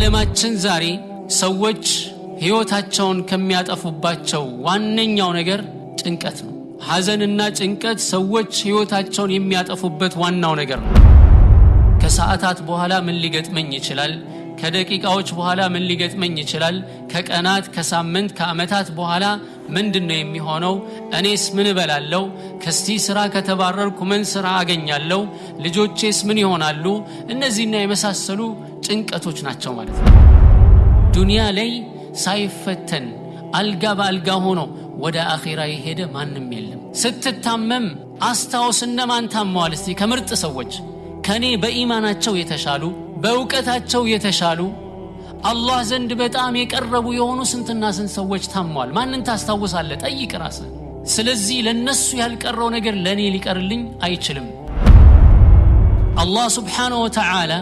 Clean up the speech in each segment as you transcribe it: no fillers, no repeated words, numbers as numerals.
በዓለማችን ዛሬ ሰዎች ህይወታቸውን ከሚያጠፉባቸው ዋነኛው ነገር ጭንቀት ነው። ሐዘንና ጭንቀት ሰዎች ህይወታቸውን የሚያጠፉበት ዋናው ነገር ነው። ከሰዓታት በኋላ ምን ሊገጥመኝ ይችላል? ከደቂቃዎች በኋላ ምን ሊገጥመኝ ይችላል? ከቀናት፣ ከሳምንት፣ ከዓመታት በኋላ ምንድነው የሚሆነው? እኔስ ምን እበላለሁ? ከስቲ ስራ ከተባረርኩ ምን ስራ አገኛለሁ? ልጆቼስ ምን ይሆናሉ? እነዚህና የመሳሰሉ ጭንቀቶች ናቸው ማለት ነው። ዱንያ ላይ ሳይፈተን አልጋ በአልጋ ሆኖ ወደ አኺራ የሄደ ማንም የለም። ስትታመም አስታውስ እነማን ታመዋል እስቲ ከምርጥ ሰዎች ከኔ በኢማናቸው የተሻሉ በእውቀታቸው የተሻሉ አላህ ዘንድ በጣም የቀረቡ የሆኑ ስንትና ስንት ሰዎች ታመዋል። ማንን ታስታውሳለህ? ጠይቅ ራስህ። ስለዚህ ለነሱ ያልቀረው ነገር ለኔ ሊቀርልኝ አይችልም። አላህ ሱብሓነሁ ወተዓላ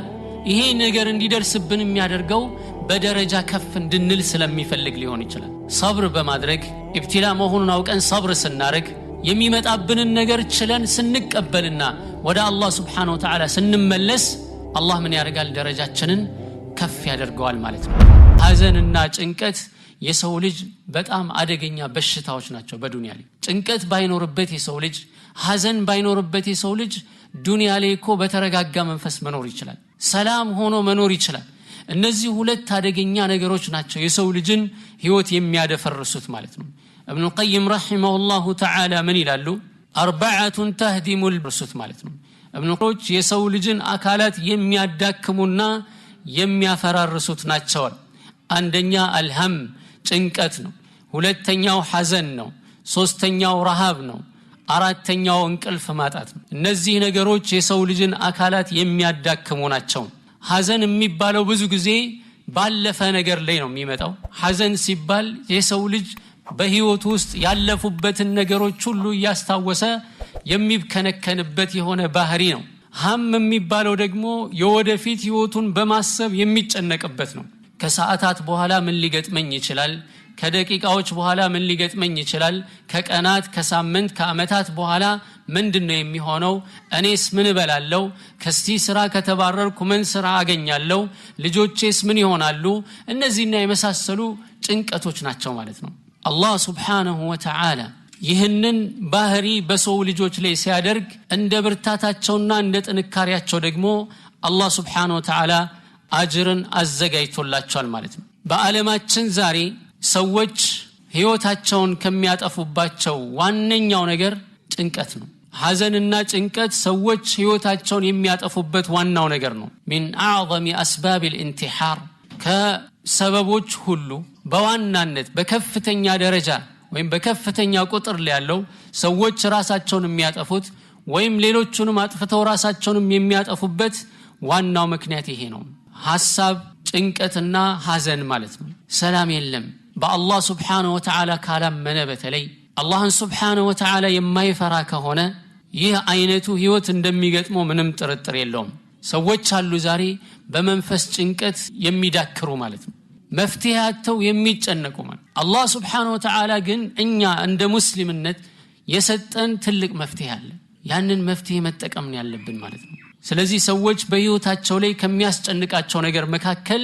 ይሄ ነገር እንዲደርስብን የሚያደርገው በደረጃ ከፍ እንድንል ስለሚፈልግ ሊሆን ይችላል። ሰብር በማድረግ ኢብቲላ መሆኑን አውቀን ሰብር ስናደርግ የሚመጣብንን ነገር ችለን ስንቀበልና ወደ አላህ ሱብሓነሁ ወተዓላ ስንመለስ አላህ ምን ያደርጋል? ደረጃችንን ከፍ ያደርገዋል ማለት ነው። ሐዘንና ጭንቀት የሰው ልጅ በጣም አደገኛ በሽታዎች ናቸው። በዱንያ ላይ ጭንቀት ባይኖርበት የሰው ልጅ፣ ሐዘን ባይኖርበት የሰው ልጅ ዱንያ ላይ እኮ በተረጋጋ መንፈስ መኖር ይችላል፣ ሰላም ሆኖ መኖር ይችላል። እነዚህ ሁለት አደገኛ ነገሮች ናቸው የሰው ልጅን ህይወት የሚያደፈርሱት ማለት ነው። ኢብኑ ቀይም ረሂመሁላሁ ተዓላ ምን ይላሉ? አርበዓቱን ተህዲሙል ርሱት ማለት ነው። እብኖች የሰው ልጅን አካላት የሚያዳክሙና የሚያፈራርሱት ናቸው። አንደኛ አልህም ጭንቀት ነው፣ ሁለተኛው ሐዘን ነው፣ ሶስተኛው ረሃብ ነው፣ አራተኛው እንቅልፍ ማጣት ነው። እነዚህ ነገሮች የሰው ልጅን አካላት የሚያዳክሙ ናቸው። ሐዘን የሚባለው ብዙ ጊዜ ባለፈ ነገር ላይ ነው የሚመጣው። ሐዘን ሲባል የሰው ልጅ በህይወቱ ውስጥ ያለፉበትን ነገሮች ሁሉ ያስታወሰ የሚከነከንበት የሆነ ባህሪ ነው። ሀም የሚባለው ደግሞ የወደፊት ህይወቱን በማሰብ የሚጨነቅበት ነው። ከሰዓታት በኋላ ምን ሊገጥመኝ ይችላል? ከደቂቃዎች በኋላ ምን ሊገጥመኝ ይችላል? ከቀናት፣ ከሳምንት፣ ከዓመታት በኋላ ምንድነው የሚሆነው? እኔስ ምን እበላለሁ? ከስቲ ስራ ከተባረርኩ ምን ስራ አገኛለሁ? ልጆቼስ ምን ይሆናሉ? እነዚህና የመሳሰሉ ጭንቀቶች ናቸው ማለት ነው። አላህ ሱብሓነሁ ወተዓላ ይህንን ባህሪ በሰው ልጆች ላይ ሲያደርግ እንደ ብርታታቸውና እንደ ጥንካሬያቸው ደግሞ አላህ ሱብሓነሁ ወተዓላ አጅርን አዘጋጅቶላቸዋል ማለት ነው። በዓለማችን ዛሬ ሰዎች ህይወታቸውን ከሚያጠፉባቸው ዋነኛው ነገር ጭንቀት ነው። ሐዘንና ጭንቀት ሰዎች ህይወታቸውን የሚያጠፉበት ዋናው ነገር ነው። ሚን አዕዘሚ አስባብ الانتحار ከሰበቦች ሁሉ በዋናነት በከፍተኛ ደረጃ ወይም በከፍተኛ ቁጥር ላይ ያለው ሰዎች ራሳቸውን የሚያጠፉት ወይም ሌሎቹንም አጥፍተው ራሳቸውን የሚያጠፉበት ዋናው ምክንያት ይሄ ነው። ሐሳብ፣ ጭንቀትና ሐዘን ማለት ነው። ሰላም የለም። በአላህ ሱብሓነሁ ወተዓላ ካላመነ በተለይ አላህን ሱብሓነሁ ወተዓላ የማይፈራ ከሆነ ይህ አይነቱ ህይወት እንደሚገጥመው ምንም ጥርጥር የለውም። ሰዎች አሉ ዛሬ በመንፈስ ጭንቀት የሚዳክሩ ማለት ነው። መፍትሄ አጥተው የሚጨነቁ ማለት። አላህ ሱብሓነሁ ወተዓላ ግን እኛ እንደ ሙስሊምነት የሰጠን ትልቅ መፍትሄ አለ። ያንን መፍትሄ መጠቀም ነው ያለብን ማለት ነው። ስለዚህ ሰዎች በህይወታቸው ላይ ከሚያስጨንቃቸው ነገር መካከል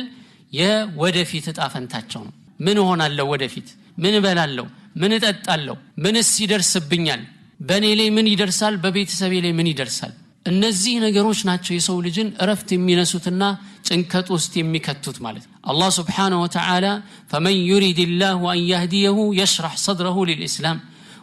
የወደፊት እጣ ፈንታቸው ነው። ምን ሆናለሁ? ወደፊት ምን እበላለሁ? ምን እጠጣለሁ? ምንስ ይደርስብኛል? በእኔ ላይ ምን ይደርሳል? በቤተሰቤ ላይ ምን ይደርሳል? እነዚህ ነገሮች ናቸው የሰው ልጅን እረፍት የሚነሱትና ጭንቀት ውስጥ የሚከቱት ማለት ነው። አላህ ሱብሓነሁ ወተዓላ فمن يريد الله أن يهديه يشرح صدره للإسلام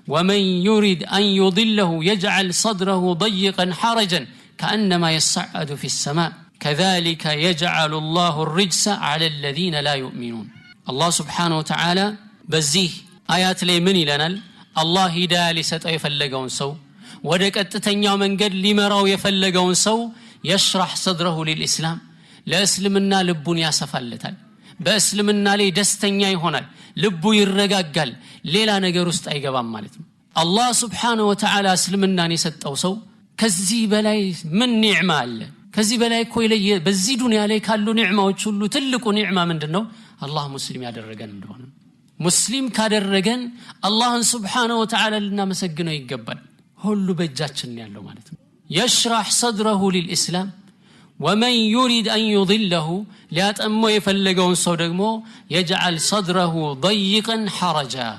ومن يريد أن يضله يجعل صدره ضيقا حرجا كأنما يصعد في السماء كذلك يجعل الله الرجس على الذين لا يؤمنون. الله سبحانه وتعالى በዚህ አያት ላይ ምን ይለናል? አላህ ሂዳያ ሊሰጠው የፈለገውን ሰው ወደ ቀጥተኛው መንገድ ሊመራው የፈለገውን ሰው يشرح صدره للإسلام ለእስልምና ልቡን ያሰፋለታል። በእስልምና ላይ ደስተኛ ይሆናል፣ ልቡ ይረጋጋል፣ ሌላ ነገር ውስጥ አይገባም ማለት ነው። አላህ ሱብሓነሁ ወተዓላ እስልምናን የሰጠው ሰው ከዚህ በላይ ምን ኒዕማ አለ? ከዚህ በላይ እኮ በዚህ ዱንያ ላይ ካሉ ኒዕማዎች ሁሉ ትልቁ ኒዕማ ምንድነው? አላህ ሙስሊም ያደረገን እንደሆነ። ሙስሊም ካደረገን አላህን ሱብሓነሁ ወተዓላ ልናመሰግነው ይገባል። ሁሉ በእጃችን ያለው ማለት ነው። يشرح صدره للإسلام ومن يريد أن يضله ليأتمو يفلقون صدقمو يجعل صدره ضيقا حرجا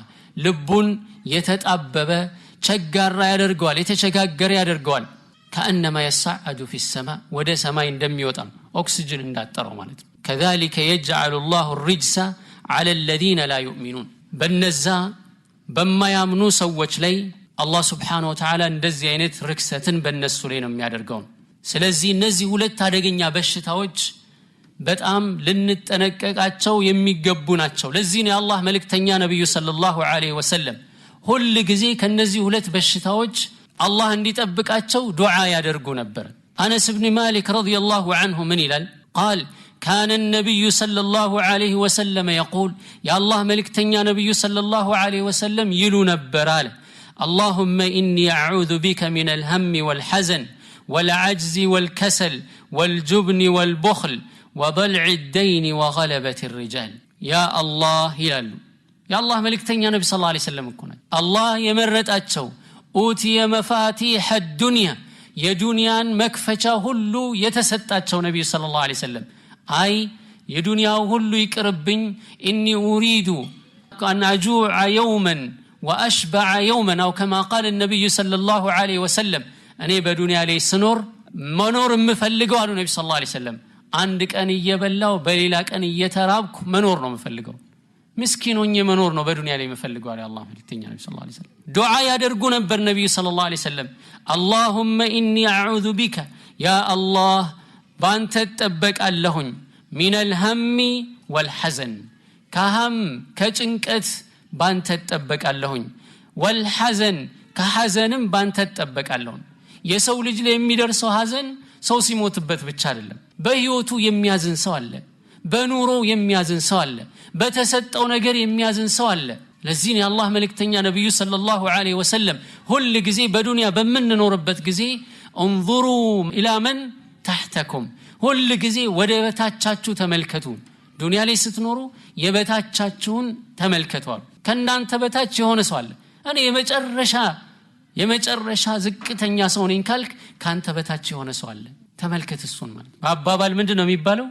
لبون يتتأبب شقار يدرقوال يتشقاقر يدرقوال كأنما يصعد في السماء وده سماء دم يوطن أكسجين انداترو مالت كذلك يجعل الله الرجس على الذين لا يؤمنون بالنزا بما يامنو سوچ لي الله سبحانه وتعالى እንደዚህ አይነት ርክሰትን በእነሱ ላይ ነው የሚያደርገው ስለዚህ እነዚህ ሁለት አደገኛ በሽታዎች በጣም ልንጠነቀቃቸው የሚገቡ ናቸው ለዚህ ነው የአላህ መልእክተኛ ነብዩ ሰለላሁ ዐለይሂ ወሰለም ሁሉ ጊዜ ከነዚህ ሁለት በሽታዎች አላህ እንዲጠብቃቸው ዱዓ ያደርጉ ነበር አነስ ኢብኑ ማሊክ ረዲየላሁ ዐንሁ ምን ይላል قال كان النبي صلى الله عليه وسلم يقول يا الله ملكتنيا نبي صلى الله عليه وسلم يلو نبرال اللهم إني أعوذ بك من الهم والحزن والعجز والكسل والجبن والبخل وضلع الدين وغلبة الرجال يا الله يلالو يا الله ملكتنيا نبي صلى الله عليه وسلم كنا الله يمرت أتشو أوتي مفاتيح الدنيا يا دنيان مكفشا هلو يتستأتشو نبي صلى الله عليه وسلم أي يا دنيا هلو يكربين إني أريد أن أجوع يوما وأشبع يوما أو كما قال النبي صلى الله عليه وسلم أنا بدنيا لي سنور منور مفلقوا على النبي صلى الله عليه وسلم عندك أن يبلغ بليلك أن يترابك منور مفلقوا مسكين وني منور نو بدنيا لي مفلقوا على الله ملكتنيا النبي صلى الله عليه وسلم دعاء يدرقون بالنبي صلى الله عليه وسلم اللهم إني أعوذ بك يا الله بانت تتبك اللهن من الهم والحزن كهم كجنكت بانت تتبك اللهن والحزن كحزن بانت تتبك اللهن يسو لجل يميدرسو حزن سو سيموتبت ብቻ አይደለም በህይወቱ የሚያዝን ሰው አለ በኑሮ የሚያዝን ሰው አለ በተሰጠው ነገር የሚያዝን ሰው አለ ለዚህ ነው አላህ መልእክተኛ ነብዩ ሰለላሁ ዐለይሂ ወሰለም ሁሉ ጊዜ በዱንያ በመንኖርበት ጊዜ انظروا الى من تحتكم ሁሉ ጊዜ ወደ በታቻችሁ ተመልከቱ ዱንያ ላይ ስትኖሩ የበታቻችሁን ተመልከቱ ከናንተ በታች የሆነ ሰው አለ እኔ የመጨረሻ ዝቅተኛ ሰው ነኝ ካልክ ካንተ በታች የሆነ ሰው አለ ተመልከት እሱን ማለት አባባል ምንድነው የሚባለው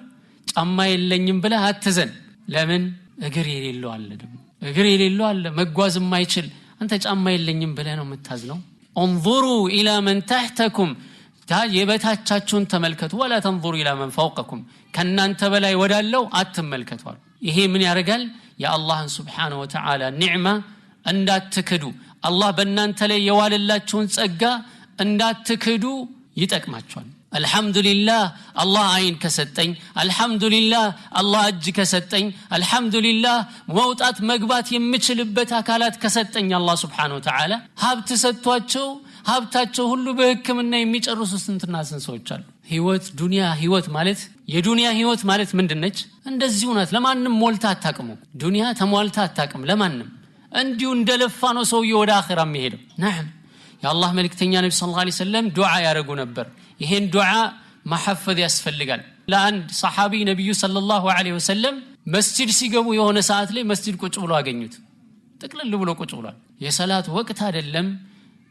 ጫማ የለኝም ብለህ አትዘን ለምን እግር የሌለው አለ ደግሞ እግር የሌለው አለ መጓዝ የማይችል አንተ ጫማ የለኝም ብለህ ነው የምታዝነው انظروا الى من تحتكم የበታቻችሁን ተመልከቱ ولا تنظروا الى من فوقكم ከናንተ በላይ ወዳለው አትመልከቱ ይሄ ምን ያደርጋል የአላህን Subhanahu Wa Ta'ala ኒዕማ እንዳትክዱ አላህ በእናንተ ላይ የዋለላችሁን ጸጋ እንዳትክዱ ይጠቅማችኋል አልহামዱሊላህ አላህ አይን ከሰጠኝ አልহামዱሊላህ አላህ እጅ ከሰጠኝ አልহামዱሊላህ መውጣት መግባት የምችልበት አካላት ከሰጠኝ አላህ Subhanahu Wa Ta'ala ሀብት ሰጥቷቸው ሀብታቸው ሁሉ በህክምና የሚጨርሱ ስንትና ስንት ሰዎች አሉ ህይወት ዱንያ ህይወት ማለት የዱንያ ህይወት ማለት ምንድነች እንደዚሁ ናት ለማንም ሞልታ አታቅሙ ዱንያ ተሟልታ አታቅም ለማንም እንዲሁ እንደለፋ ነው ሰውዬው ወደ አኺራ የሚሄደው ነዓም የአላህ መልእክተኛ ነብዩ ሰለላሁ ዐለይሂ ወሰለም ዱዓ ያደርጉ ነበር ይሄን ዱዓ ማሐፈዝ ያስፈልጋል ለአንድ ሰሃቢ ነብዩ ሰለላሁ ዐለይሂ ወሰለም መስጂድ ሲገቡ የሆነ ሰዓት ላይ መስጂድ ቁጭ ብሎ አገኙት ጥቅልል ብሎ ቁጭ ብሏል የሰላት ወቅት አይደለም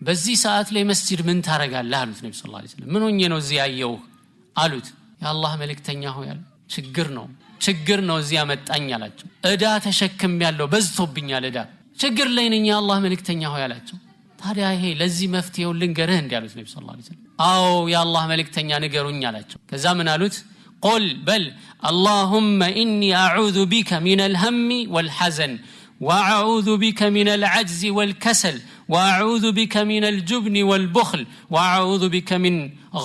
በዚህ ሰዓት ላይ መስጂድ ምን ታረጋለህ አሉት ነብዩ ሰለላሁ ዐለይሂ ወሰለም ምን ሆኜ ነው እዚህ ያየው አሉት የአላህ መልእክተኛ ሆይ አሉ ችግር ነው እዚህ ያመጣኝ አላቸው እዳ ተሸክም ያለው በዝቶብኛል እዳ ችግር ላይ ነኝ የአላህ መልእክተኛ ሆይ አላቸው ታዲያ ይሄ ለዚህ መፍትሄው ልንገርህ እንዲያሉት ነብዩ ሰለላሁ ዐለይሂ ወሰለም አዎ የአላህ መልእክተኛ ንገሩኝ አላቸው ከዛ ምን አሉት قل بل اللهم إني أعوذ بك من الهم والحزن وأعوذ بك من العجز والكسل وأعوذ بك من الجبن والبخل وأعوذ بك من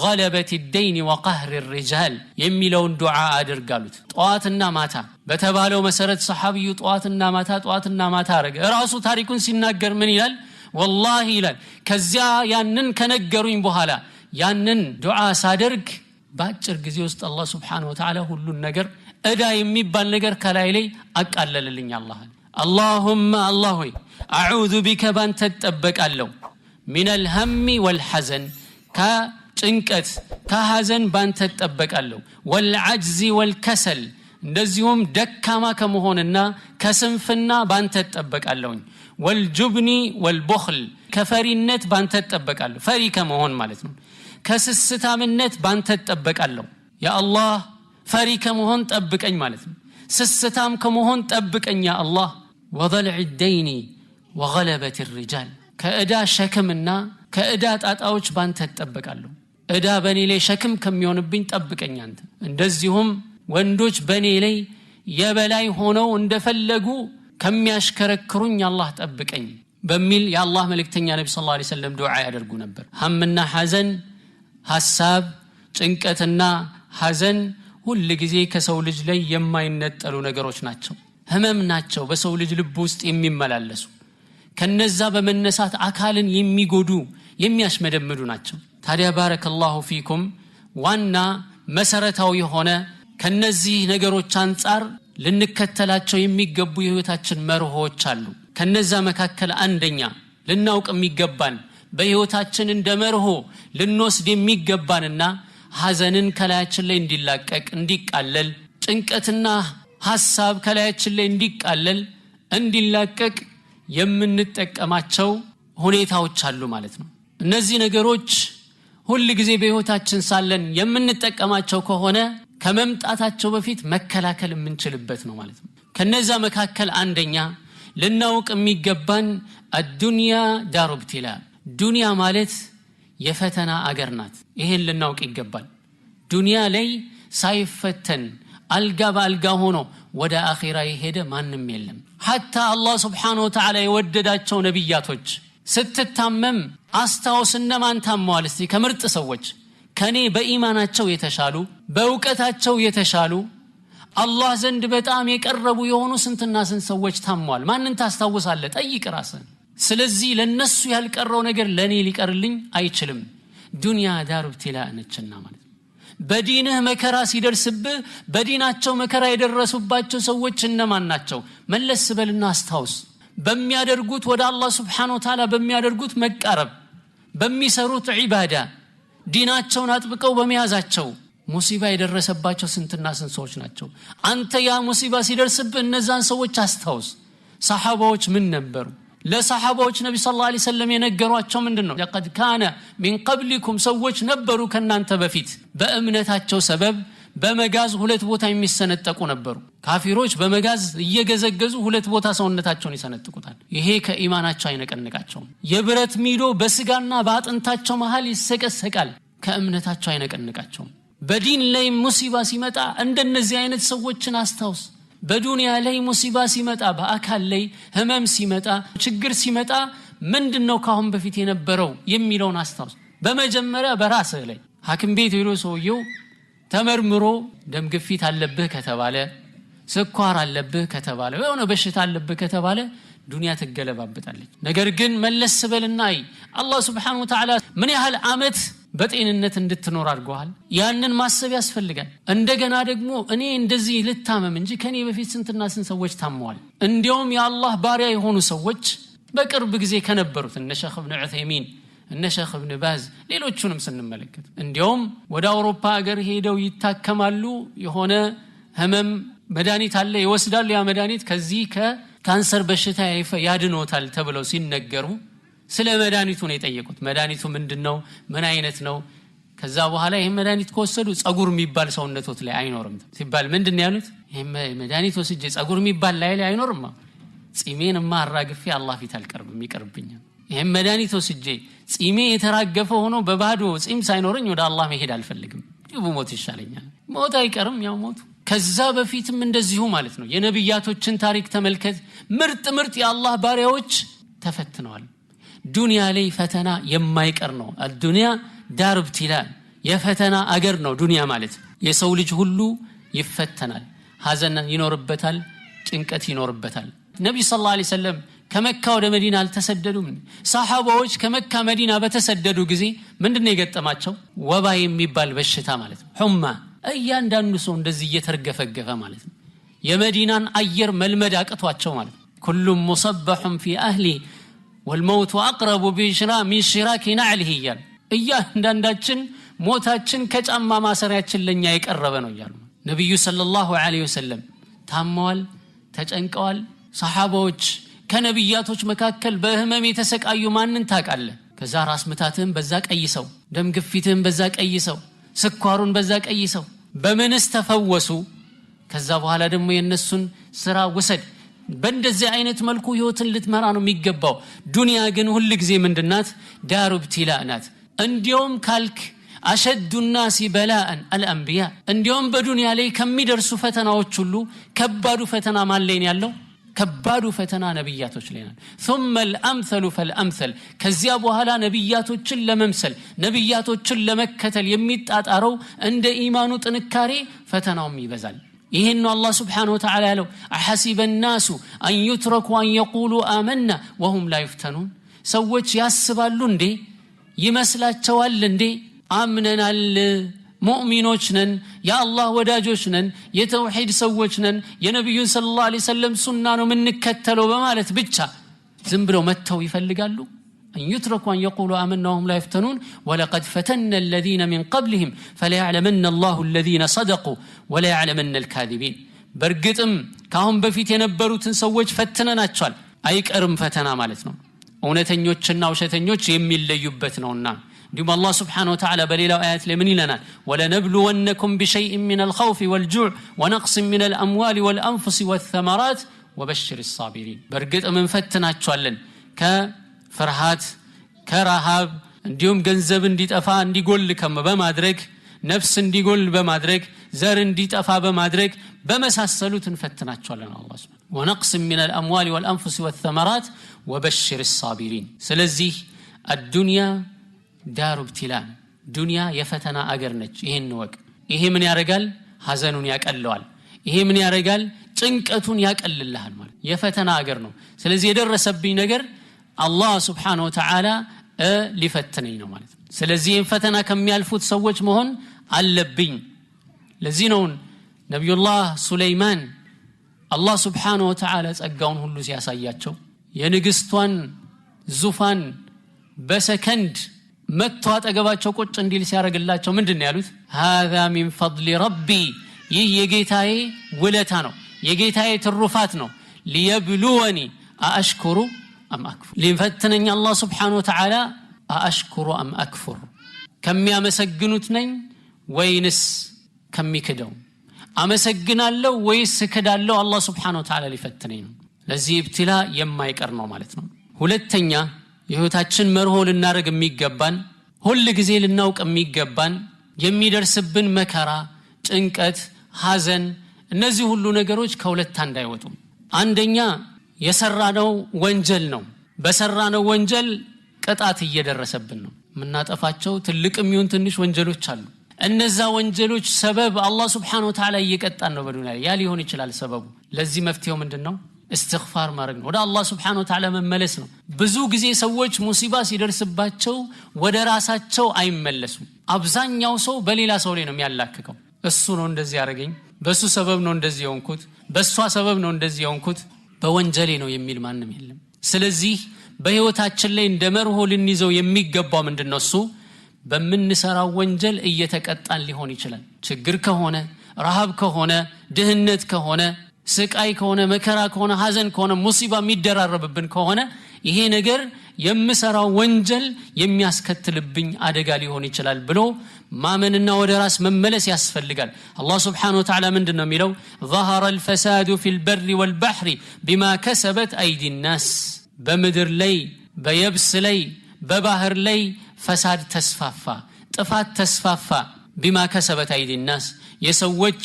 غلبة الدين وقهر الرجال يميلون دعاء أدرقالوت طواتنا ماتا بتبالو مسرت صحابي طواتنا ماتا رق رأسو تاريكون سنناقر من إلال والله إلال كزيا يانن كنقرين بحالا يانن دعاء سادرق باجر قزي وسط الله سبحانه وتعالى هلو النقر أدا يميبال نقر كلايلي أكالل للي الله اللهم الله أعوذ بك بان تتبك اللو من الهم والحزن كጭንቀት كحزن بان تتبك اللو والعجز والكسل እንደዚሁም ደካማ ከመሆንና ከስንፍና بان تتبك اللو والجبن والبخل كفرينت بان تتبك اللو فري كمهون ማለት ነው ከስስታምነት بان تتبك اللو ያ አላህ ፈሪ ከመሆን ጠብቀኝ ማለት ነው። ስስታም ከመሆን ጠብቀኝ ያ አላህ። ወضلع الدين وغلبة الرجال ከእዳ ሸክምና ከእዳ ጣጣዎች ባንተ ተጠብቃለሁ። እዳ በኔ ላይ ሸክም ከሚሆንብኝ ጠብቀኝ አንተ። እንደዚሁም ወንዶች በኔ ላይ የበላይ ሆነው እንደፈለጉ ከሚያሽከረክሩኝ አላህ ጠብቀኝ በሚል የአላህ መልእክተኛ ነብዩ ሰለላሁ ዐለይሂ ወሰለም ዱዓ ያደርጉ ነበር። ሐምና ሐዘን፣ ሐሳብ፣ ጭንቀትና ሐዘን ሁሉ ጊዜ ከሰው ልጅ ላይ የማይነጠሉ ነገሮች ናቸው። ህመም ናቸው በሰው ልጅ ልብ ውስጥ የሚመላለሱ። ከነዛ በመነሳት አካልን የሚጎዱ የሚያሽመደምዱ ናቸው። ታዲያ ባረከላሁ ፊኩም ዋና መሰረታዊ የሆነ ከነዚህ ነገሮች አንፃር ልንከተላቸው የሚገቡ የህይወታችን መርሆች አሉ። ከነዛ መካከል አንደኛ ልናውቅ የሚገባን በህይወታችን እንደ መርሆ ልንወስድ የሚገባንና ሐዘንን ከላያችን ላይ እንዲላቀቅ እንዲቃለል፣ ጭንቀትና ሐሳብ ከላያችን ላይ እንዲቃለል እንዲላቀቅ የምንጠቀማቸው ሁኔታዎች አሉ ማለት ነው። እነዚህ ነገሮች ሁሉ ጊዜ በህይወታችን ሳለን የምንጠቀማቸው ከሆነ ከመምጣታቸው በፊት መከላከል የምንችልበት ነው ማለት ነው። ከነዛ መካከል አንደኛ ልናውቅ የሚገባን አዱንያ ዳሩ ብትላ፣ ዱንያ ማለት የፈተና አገር ናት። ይሄን ልናውቅ ይገባል። ዱንያ ላይ ሳይፈተን አልጋ በአልጋ ሆኖ ወደ አኺራ የሄደ ማንም የለም። ሐታ አላህ ሱብሓነሁ ወተዓላ የወደዳቸው ነቢያቶች ስትታመም አስታውስ እነማን ታመዋል እስቲ ከምርጥ ሰዎች ከኔ በኢማናቸው የተሻሉ በእውቀታቸው የተሻሉ አላህ ዘንድ በጣም የቀረቡ የሆኑ ስንትና ስንት ሰዎች ታመዋል። ማንን ታስታውሳለህ? ጠይቅ ራስህን። ስለዚህ ለነሱ ያልቀረው ነገር ለኔ ሊቀርልኝ አይችልም። ዱንያ ዳሩ ብትላ ነችና ማለት በዲንህ መከራ ሲደርስብህ በዲናቸው መከራ የደረሱባቸው ሰዎች እነማን ናቸው? መለስ በልና አስታውስ። በሚያደርጉት ወደ አላህ Subhanahu Wa Ta'ala በሚያደርጉት መቃረብ፣ በሚሰሩት ዒባዳ፣ ዲናቸውን አጥብቀው በመያዛቸው ሙሲባ የደረሰባቸው ስንትና ስንት ሰዎች ናቸው። አንተ ያ ሙሲባ ሲደርስብህ እነዛን ሰዎች አስታውስ። ሰሃባዎች ምን ነበሩ? ለሰሃባዎች ነብዩ ሰለላሁ ዐለይሂ ወሰለም የነገሯቸው ምንድነው? ለቀድ ካነ ሚን ቀብሊኩም ሰዎች ነበሩ ከናንተ በፊት በእምነታቸው ሰበብ በመጋዝ ሁለት ቦታ የሚሰነጠቁ ነበሩ። ካፊሮች በመጋዝ እየገዘገዙ ሁለት ቦታ ሰውነታቸውን ይሰነጥቁታል። ይሄ ከኢማናቸው አይነቀንቃቸውም። የብረት ሚዶ በስጋና በአጥንታቸው መሃል ይሰቀሰቃል፣ ከእምነታቸው አይነቀንቃቸውም። በዲን ላይ ሙሲባ ሲመጣ እንደነዚህ አይነት ሰዎችን አስታውስ። በዱንያ ላይ ሙሲባ ሲመጣ፣ በአካል ላይ ህመም ሲመጣ፣ ችግር ሲመጣ ምንድነው ካሁን በፊት የነበረው የሚለውን አስታውስ። በመጀመሪያ በራስህ ላይ ሐኪም ቤት ሄዶ ሰውየው ተመርምሮ ደም ግፊት አለብህ ከተባለ፣ ስኳር አለብህ ከተባለ፣ የሆነ በሽታ አለብህ ከተባለ ዱንያ ትገለባበጣለች። ነገር ግን መለስ በልና አላህ Subhanahu Wa Ta'ala ምን ያህል አመት በጤንነት እንድትኖር አድርጓል። ያንን ማሰብ ያስፈልጋል። እንደገና ደግሞ እኔ እንደዚህ ልታመም እንጂ ከኔ በፊት ስንትና ስንት ሰዎች ታመዋል። እንዲያውም የአላህ ባሪያ የሆኑ ሰዎች በቅርብ ጊዜ ከነበሩት እነ ሼኽ ኢብኑ ዑሰይሚን እነ ሼኽ ኢብኑ ባዝ ሌሎቹንም ስንመለከት እንዲያውም ወደ አውሮፓ ሀገር ሄደው ይታከማሉ። የሆነ ህመም መድኃኒት አለ ይወስዳሉ። ያ መድኃኒት ከዚህ ከካንሰር በሽታ ያድኖታል ተብለው ሲነገሩ ስለ መድኃኒቱ ነው የጠየቁት። መድኃኒቱ ምንድነው? ምን አይነት ነው? ከዛ በኋላ ይሄ መድኃኒት ከወሰዱ ጸጉር የሚባል ሰውነቶት ላይ አይኖርም ሲባል ምንድነው ያሉት? ይሄ መድኃኒት ወስጄ ጸጉር የሚባል ላይ አይኖርም፣ ጺሜንማ አራግፌ አላህ ፊት አልቀርብም ይቀርብኛል። ይሄ መድኃኒት ወስጄ ጺሜ የተራገፈ ሆኖ በባዶ ጺም ሳይኖርኝ ወደ አላህ መሄድ አልፈልግም፣ ሞት ይሻለኛል። ሞት አይቀርም ያው ሞቱ። ከዛ በፊትም እንደዚሁ ማለት ነው። የነብያቶችን ታሪክ ተመልከት። ምርጥ የአላህ ባሪያዎች ተፈትነዋል። ዱንያ ላይ ፈተና የማይቀር ነው። አዱንያ ዳር ብትላ የፈተና አገር ነው ዱንያ ማለት። የሰው ልጅ ሁሉ ይፈተናል። ሐዘን ይኖርበታል፣ ጭንቀት ይኖርበታል። ነብዩ ሰለላሁ ዐለይሂ ወሰለም ከመካ ወደ መዲና አልተሰደዱም። ሰሃባዎች ከመካ መዲና በተሰደዱ ጊዜ ምንድነው የገጠማቸው? ወባ የሚባል በሽታ ማለት ነው። ሁማ እያንዳንዱ ሰው እንደዚህ እየተርገፈገፈ ማለት ነው። የመዲናን አየር መልመድ አቅቷቸው ማለት ነው። ኩሉም ሙሰበሑን ፊ አህሊ والموت اقرب من شراك نعله ይያል። እያንዳንዳችን ሞታችን ከጫማ ማሰሪያችን ለኛ የቀረበ ነው ይያሉ ነብዩ ሰለላሁ ዐለይሂ ወሰለም ታመዋል፣ ተጨንቀዋል። ሰሃባዎች ከነብያቶች መካከል በህመም የተሰቃዩ ማንን ታውቃለህ? ከዛ ራስ ምታትህን በዛ ቀይሰው፣ ደም ግፊትህን በዛ ቀይሰው፣ ስኳሩን በዛ ቀይሰው፣ በምንስ ተፈወሱ ከዛ በኋላ ደግሞ የነሱን ስራ ወሰድ በእንደዚህ አይነት መልኩ ህይወትን ልትመራ ነው የሚገባው ዱንያ ግን ሁሉ ጊዜ ምንድናት ዳሩ ኢብቲላእ ናት እንዲያውም ካልክ أشد الناس بلاء الأنبياء እንዲያውም በዱንያ ላይ ከሚደርሱ ፈተናዎች ሁሉ ከባዱ ፈተና ማን ላይ ነው ያለው ከባዱ ፈተና ነብያቶች ላይ ነው ثم الامثل فالامثل ከዚያ በኋላ ነብያቶችን ለመምሰል ነብያቶችን ለመከተል የሚጣጣረው እንደ ኢማኑ ጥንካሬ ፈተናውም ይበዛል ይሄን ነው አላህ Subhanahu Wa Ta'ala ያለው احسب الناس ان يتركوا ان يقولوا آمنا وهم لا يفتنون ሰዎች ያስባሉ እንዴ ይመስላቸዋል እንዴ አምነናል ሙእሚኖች ነን ያአላህ ወዳጆች ነን የተውሂድ ሰዎች ነን የነብዩ ሰለላሁ ዐለይሂ ወሰለም ሱና ነው ምንከተለው በማለት ብቻ ዝም ብለው መተው ይፈልጋሉ ان يتركوا ان يقولوا آمنا وهم لا يفتنون ولقد فتنا الذين من قبلهم فليعلمن الله الذين صدقوا ولا يعلمن الكاذبين በርግጥም ካሁን በፊት የነበሩትን ሰዎች ፈትነናቸዋል አይቀርም ፈተና ማለት ነው እውነተኞችና ውሸተኞች የሚለዩበት ነውና ديما الله سبحانه وتعالى بليل آيات لمن لنا ولنبلونكم بشيء من الخوف والجوع ونقص من الأموال والأنفس والثمرات وبشر الصابرين برقت من فتناتشوالن كفرحات كرهاب ديوم جنزب ديت أفا دي قول لكم بمادرك نفس دي قول بمادرك زر ديت أفا بمادرك بمساسلوت فتناتشوالن الله سبحانه ونقص من الأموال والأنفس والثمرات وبشر الصابرين سلزي الدنيا ዳሩ ኢብቲላእ ዱንያ የፈተና አገር ነች ይሄን ወቅ ይሄ ምን ያረጋል ሐዘኑን ያቀለዋል ይሄ ምን ያረጋል ጭንቀቱን ያቀልልሃል ማለት የፈተና አገር ነው ስለዚህ የደረሰብኝ ነገር አላህ Subhanahu Wa Ta'ala ሊፈትነኝ ነው ማለት ስለዚህ ፈተና ከሚያልፉት ሰዎች መሆን አለብኝ ለዚህ ነው ነብዩላህ ሱለይማን አላህ Subhanahu Wa Ta'ala ጸጋውን ሁሉ ሲያሳያቸው የንግስቷን ዙፋን በሰከንድ መጥቶ አጠገባቸው ቁጭ እንዲል ሲያረግላቸው ምንድነው ያሉት هذا من فضل ربي ይህ የጌታዬ ውለታ ነው የጌታዬ ትሩፋት ነው ليبلوني أأشكر أم أكفر لفتنኝ አላህ Subhanahu Wa Ta'ala أأشكر أم أكفر ከሚያመሰግኑት ነኝ ወይንስ ከሚክደው አመሰግናለሁ ወይስ ክዳለሁ አላህ Subhanahu Wa Ta'ala ሊፈትነኝ ነው ለዚህ ኢብቲላ የማይቀር ነው ማለት ነው ሁለተኛ የህይወታችን መርሆ ልናረግ የሚገባን ሁሉ ጊዜ ልናውቅ የሚገባን የሚደርስብን መከራ ጭንቀት ሐዘን እነዚህ ሁሉ ነገሮች ከሁለት አንድ አይወጡም አንደኛ የሰራነው ወንጀል ነው በሰራነው ወንጀል ቅጣት እየደረሰብን ነው ምናጠፋቸው ትልቅም ይሁን ትንሽ ወንጀሎች አሉ እነዛ ወንጀሎች ሰበብ አላህ Subhanahu Wa Ta'ala እየቀጣን ነው በዱንያ ያ ሊሆን ይችላል ሰበቡ ለዚህ መፍትሄው ምንድነው استغفار ማድረግ ነው ወደ አላህ Subhanahu Wa Ta'ala መመለስ ነው ብዙ ጊዜ ሰዎች ሙሲባ ሲደርስባቸው ወደ ራሳቸው አይመለሱም አብዛኛው ሰው በሌላ ሰው ላይ ነው የሚያላክከው እሱ ነው እንደዚህ ያረጋኝ በሱ ሰበብ ነው እንደዚህ የሆንኩት በሷ ሰበብ ነው እንደዚህ የሆንኩት በወንጀሌ ነው የሚል ማንንም የለም ስለዚህ በህይወታችን ላይ እንደመርሆ ልንይዘው የሚገባው ምንድነው እሱ በመንሰራው ወንጀል እየተቀጣን ሊሆን ይችላል ችግር ከሆነ ረሃብ ከሆነ ድህነት ከሆነ ስቃይ ከሆነ መከራ ከሆነ ሐዘን ከሆነ ሙሲባ የሚደራረብብን ከሆነ ይሄ ነገር የምሰራው ወንጀል የሚያስከትልብኝ አደጋ ሊሆን ይችላል ብሎ ማመንና ወደ ራስ መመለስ ያስፈልጋል አላህ Subhanahu Wa Ta'ala ምንድነው የሚለው ظهر الفساد في البر والبحر بما كسبت ايدي الناس በምድር ላይ በየብስ ላይ በባህር ላይ ፈሳድ ተስፋፋ ጥፋት ተስፋፋ بما كسبت ايدي الناس የሰዎች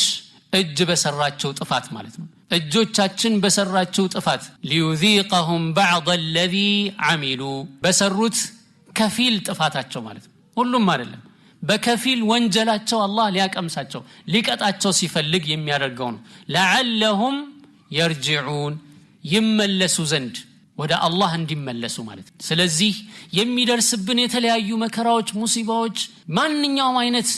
እጅ በሰራቸው ጥፋት ማለት ነው እጆቻችን በሰራቸው ጥፋት ليذيقهم بعض الذي عملوا በሰሩት ከፊል ጥፋታቸው ማለት ነው ሁሉም አይደለም በከፊል ወንጀላቸው አላህ ሊያቀምሳቸው ሊቀጣቸው ሲፈልግ የሚያደርገው ነው لعلهم يرجعون ይመለሱ ዘንድ ወደ አላህ እንዲመለሱ ማለት ነው ስለዚህ የሚደርስብን የተለያዩ መከራዎች ሙሲባዎች ማንኛውም አይነት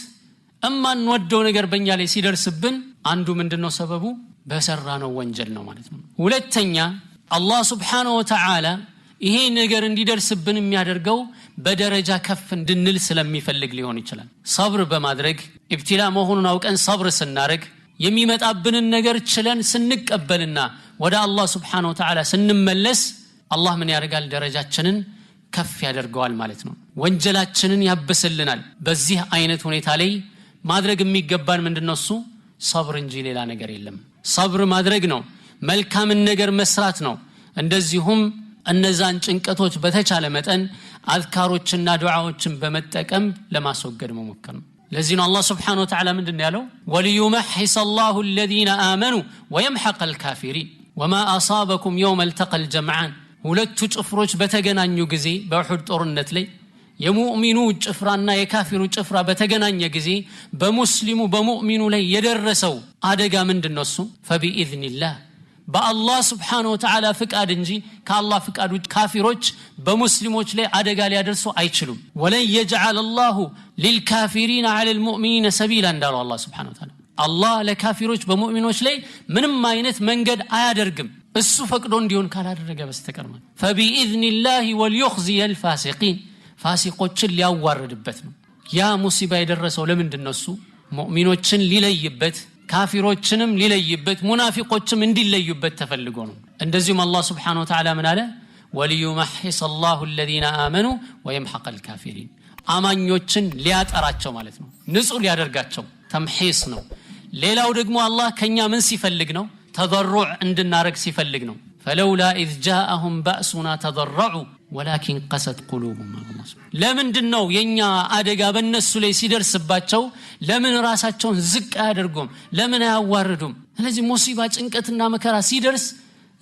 እማን ወደው ነገር በእኛ ላይ ሲደርስብን አንዱ ምንድነው ሰበቡ በሰራነው ወንጀል ነው ማለት ነው ሁለተኛ አላህ Subhanahu Wa Ta'ala ይሄ ነገር እንዲደርስብን የሚያደርገው በደረጃ ከፍ እንድንል ስለሚፈልግ ሊሆን ይችላል ሰብር በማድረግ ኢብቲላ መሆኑን አውቀን ሰብር ስናረግ የሚመጣብንን ነገር ችለን ስንቀበልና ወደ አላህ Subhanahu Wa Ta'ala ስንመለስ አላህ ምን ያደርጋል ደረጃችንን ከፍ ያደርገዋል ማለት ነው ወንጀላችንን ያብስልናል በዚህ አይነት ሁኔታ ላይ ማድረግ የሚገባን ምንድነው እሱ ሰብር እንጂ ሌላ ነገር የለም ሰብር ማድረግ ነው መልካምን ነገር መስራት ነው እንደዚሁም እነዛን ጭንቀቶች በተቻለ መጠን አዝካሮችና ዱዓዎችን በመጠቀም ለማስወገድ መሞከር ነው ለዚህ ነው አላህ Subhanahu Wa Ta'ala ምንድነው ያለው ወልዩመሕስ الله الذين آمنوا ويمحق الكافرين وما أصابكم يوم التقى الجمعان ሁለቱ ጭፍሮች በተገናኙ ጊዜ በኡሁድ ጦርነት ላይ የሙእሚኑ ጭፍራና የካፊሩ ጭፍራ በተገናኘ ጊዜ በሙስሊሙ በሙእሚኑ ላይ የደረሰው አደጋ ምንድነው እሱ فبإذنillah በአላህ Subhanahu Wa Ta'ala ፍቃድ እንጂ ከአላህ ፍቃድ ውጭ ካፊሮች በሙስሊሞች ላይ አደጋ ሊያደርሱ አይችሉም ወለን يجعل الله للكافرين على المؤمنين سبيلا እንዳለው አላህ Subhanahu Wa Ta'ala አላህ ለካፊሮች በሙእሚኖች ላይ ምንም አይነት መንገድ አያደርግም እሱ ፈቅዶ እንዲሆን ካላደረገ በስተቀር ማለት فبإذنillah وليخزي الفاسقين ፋሲቆችን ሊያዋርድበት ነው ያ ሙሲባ የደረሰው ለምንድነው እሱ ሙእሚኖችን ሊለይበት ካፊሮችንም ሊለይበት ሙናፊቆችም እንዲለዩበት ተፈልጎ ነው እንደዚሁም አላህ Subhanahu Wa Ta'ala ምን አለ ወልዩመሕስ الله الذين آمنوا ويمحق الكافرين አማኞችን ሊያጠራቸው ማለት ነው ንጹህ ሊያደርጋቸው ተምሒስ ነው ሌላው ደግሞ አላህ ከኛ ምን ሲፈልግ ነው ተضرع እንድናረግ ሲፈልግ ነው فلولا إذ جاءهم بأسنا تضرعوا ولكن قست قلوبهم ለምንድነው የኛ አደጋ በእነሱ ላይ ሲደርስባቸው ለምን ራሳቸውን ዝቅ አያደርጉም ለምን አያዋርዱም ስለዚህ ሙሲባ ጭንቀትና መከራ ሲደርስ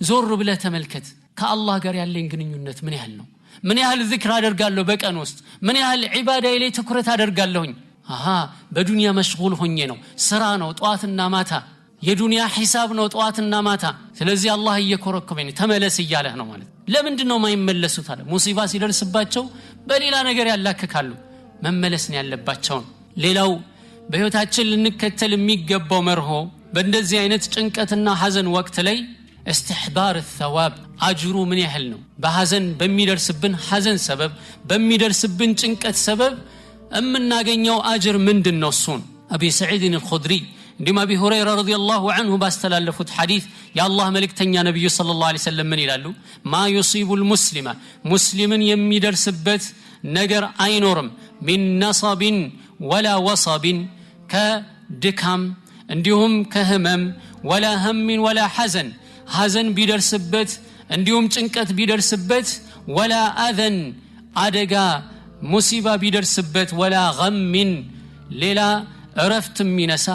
ዞር ብለህ ተመልከት ከአላህ ጋር ያለኝ ግንኙነት ምን ያህል ነው ምን ያህል ዚክር አደርጋለሁ በቀን ውስጥ ምን ያህል ዒባዳዬ ላይ ትኩረት አደርጋለሁኝ በዱንያ መሽጉል ሆኜ ነው ስራ ነው ጧትና ማታ የዱንያ ሒሳብ ነው ጧትና ማታ ስለዚህ አላህ እየኮረኮመኝ ተመለስ ይያለህ ነው ማለት ለምንድነው ማይመለሱት አለ ሙሲባ ሲደርስባቸው በሌላ ነገር ያላከካሉ መመለስ ነው ያለባቸው ሌላው በህይወታችን ልንከተል የሚገባው መርሆ በእንደዚህ አይነት ጭንቀትና ሐዘን ወቅት ላይ استحضار الثواب አጅሩ ምን ያህል ነው በሐዘን በሚደርስብን ሐዘን ሰበብ በሚደርስብን ጭንቀት ሰበብ እምናገኘው አጅር ምንድነው እሱን አቢ ሰዒድ الخدري እንደማ አቢ ሁረይራ ረዲየላሁ ዐንሁ ባስተላለፉት ሐዲስ የአላህ መልእክተኛ ነብዩ ሰለላሁ ዐለይሂ ወሰለም ምን ይላሉ ማ يصيبul ሙስሊማ ሙስሊምን የሚደርስበት ነገር አይኖርም من نصب ولا وصب ከድካም እንዲሁም ከህመም ولا هم ولا حزن ሐዘን ቢደርስበት እንዲሁም ጭንቀት ቢደርስበት ولا اذن አደጋ ሙሲባ ቢደርስበት ولا غم ሌላ እረፍት የሚነሳ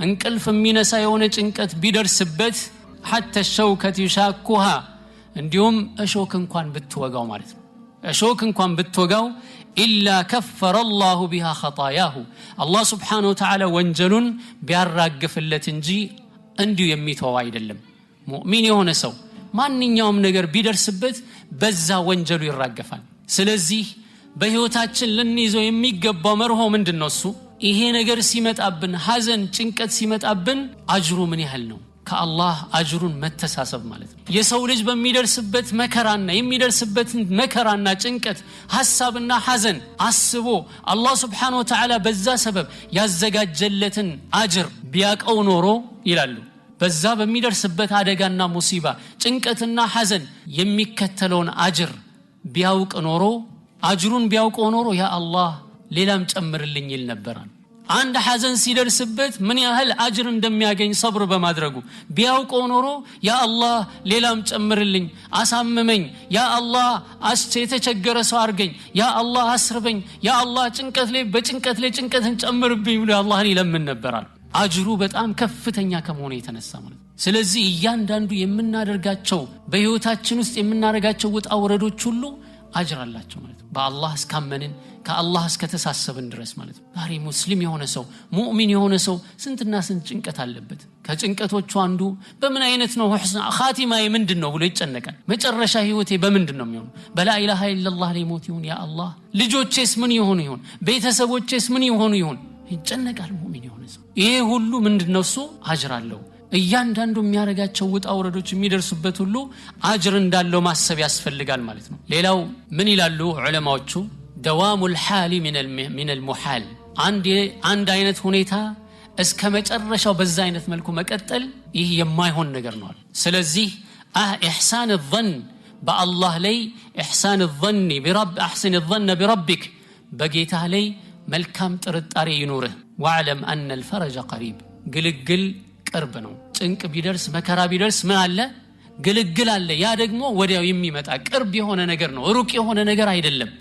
እንቅልፍ የሚነሳ የሆነ ጭንቀት ቢደርስበት حتى الشوكة يشاكها እንዲሁም እሾክ እንኳን ብትወጋው ማለት ነው እሾክ እንኳን ብትወጋው إلا كفر الله بها خطاياه الله سبحانه وتعالى ወንጀሉን ቢያራግፍለት እንጂ እንዲሁ የሚተው አይደለም ሙእሚን የሆነ ሰው ማንኛውም ነገር ቢደርስበት በዛ ወንጀሉ ይራገፋል ስለዚህ በህይወታችን ልንይዘው የሚገባው መርሆ ምንድነው እሱ ይሄ ነገር ሲመጣብን ሐዘን ጭንቀት ሲመጣብን አጅሩ ምን ያህል ነው ከአላህ አጅሩን መተሳሰብ ማለት ነው የሰው ልጅ በሚደርስበት መከራና የሚደርስበት መከራና ጭንቀት ሐሳብና ሐዘን አስቦ አላህ Subhanahu Wa Ta'ala በዛ ሰበብ ያዘጋጀለትን አጅር ቢያቀው ኖሮ ይላሉ በዛ በሚደርስበት አደጋና ሙሲባ ጭንቀትና ሐዘን የሚከተለውን አጅር ቢያውቅ ኖሮ አጅሩን ቢያውቀው ኖሮ ያ አላህ ሌላም ጨምርልኝ ይል ነበር አንድ ሐዘን ሲደርስበት ምን ያህል አጅር እንደሚያገኝ ሰብር በማድረጉ ቢያውቀው ኖሮ ያ አላህ ሌላም ጨምርልኝ አሳምመኝ ያ አላህ የተቸገረ ሰው አርገኝ ያ አላህ አስርበኝ ያ አላህ ጭንቀት ላይ በጭንቀት ላይ ጭንቀትን ጨምርብኝ ብሎ አላህን ይለምን ነበር አጅሩ በጣም ከፍተኛ ከመሆኑ የተነሳ ማለት ስለዚህ እያንዳንዱ የምናደርጋቸው በህይወታችን ውስጥ የምናደርጋቸው ውጣ ወረዶች ሁሉ አጅር አላቸው ማለት በአላህ እስካመንን ከአላህ እስከተሳሰብን ድረስ ማለት ዛሬ ሙስሊም የሆነ ሰው ሙእሚን የሆነ ሰው ስንትና ስንት ጭንቀት አለበት ከጭንቀቶቹ አንዱ በምን አይነት ነው ሁስና ኻቲማዬ ምንድነው ብሎ ይጨነቃል መጨረሻ ህይወቴ በምንድነው የሚሆነው በላ ኢላሃ ኢላላህ ላይ ሞት ይሁን ያ አላህ ልጆቼስ ምን ይሆኑ ይሁን ቤተሰቦቼስ ምን ይሆኑ ይሁን ይጨነቃል ሙእሚን የሆነ ሰው ይሄ ሁሉ ምንድነው እሱ አጅር አለው እያንዳንዱ የሚያረጋቸው ውጣ ወረዶች የሚደርሱበት ሁሉ አጅር እንዳለው ማሰብ ያስፈልጋል ማለት ነው ሌላው ምን ይላሉ ዑለማዎቹ دوام الحال من المحال አንድ አይነት ሁኔታ እስከ መጨረሻው በዛ አይነት መልኩ መቀጠል ይሄ የማይሆን ነገር ነው ስለዚህ احسان الظن بالله ላይ احسان الظن برب احسن الظن بربك በጌታ ላይ መልካም ጥርጣሬ ይኑርህ ወዕለም አነ الفرج قريب ግልግል ቅርብ ነው ጭንቅ ቢደርስ መከራ ቢደርስ ምን አለ ግልግል አለ ያ ደግሞ ወዲያው የሚመጣ ቅርብ የሆነ ነገር ነው ሩቅ የሆነ ነገር አይደለም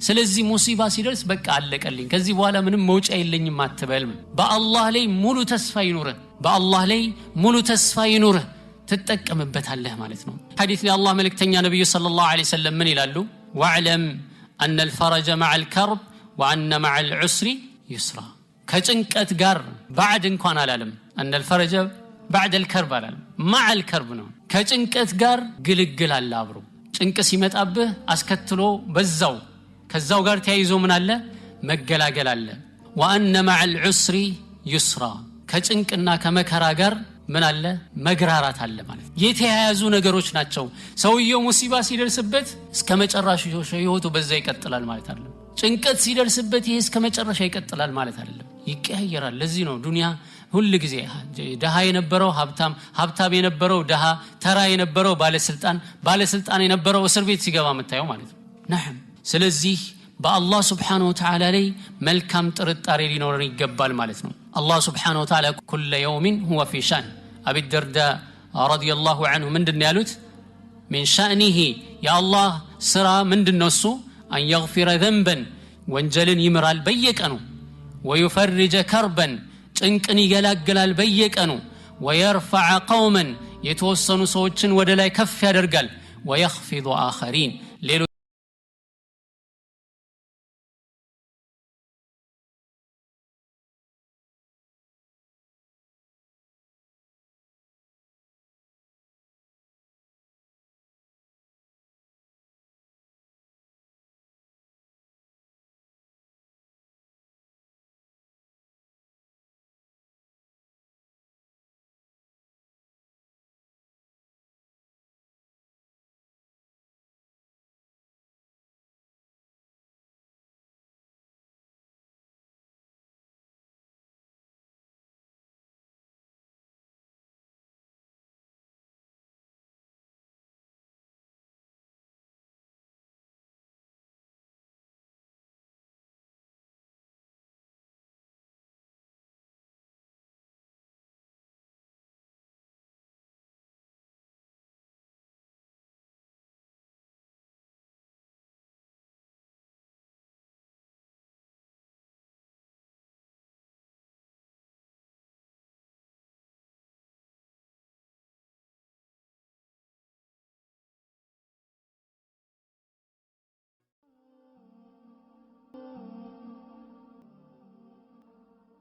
ስለዚህ ሙሲባ ሲደርስ በቃ አለቀልኝ ከዚህ በኋላ ምንም መውጫ የለኝም አትበል በአላህ ላይ ሙሉ ተስፋ ይኑርህ በአላህ ላይ ሙሉ ተስፋ ይኑርህ ትጠቀምበታለህ ማለት ነው ሐዲስ ላይ አላህ መልእክተኛ ነብዩ ሰለላሁ ዐለይሂ ወሰለም ምን ይላሉ ወዕለም አነ الفرج مع الكرب وان مع العسر يسرا ከጭንቀት ጋር بعد እንኳን አላለም አነ الفرج بعد الكرب አላለም مع الكرب ነው ከጭንቀት ጋር ግልግል አለ አብሮ ጭንቅ ሲመጣብህ አስከትሎ በዛው ከዛው ጋር ተያይዞ ምን አለ መገላገል አለ وان مع العسر يسرا ከጭንቅና ከመከራ ጋር ምን አለ መግራራት አለ ማለት የተያያዙ ነገሮች ናቸው ሰውየው ሙሲባ ሲደርስበት እስከ መጨረሻው ህይወቱ በዛ ይቀጥላል ማለት አይደለም ጭንቀት ሲደርስበት ይሄ እስከ መጨረሻ ይቀጥላል ማለት አይደለም ይቀያየራል ለዚህ ነው ዱንያ ሁሉ ጊዜ ደሃ የነበረው ሀብታም የነበረው ደሃ ተራ የነበረው ባለስልጣን የነበረው እስር ቤት ሲገባ መታየው ማለት ነው ነዓም ስለዚህ በአላህ Subhanahu Wa Ta'ala ላይ መልካም ጥርጣሬ ሊኖረን ይገባል ማለት ነው الله سبحانه وتعالى كل يوم هو في شأن أبي الدرداء رضي الله عنه من دن يالوت من شأنه يا الله سرى من دن نسو أن يغفر ذنبا وانجلن يمرال بيكأنو ويفرج كربا تنكني جلال بيكأنو ويرفع قوما يتوسن صوتشن ودلا يكفي درجال ويخفض آخرين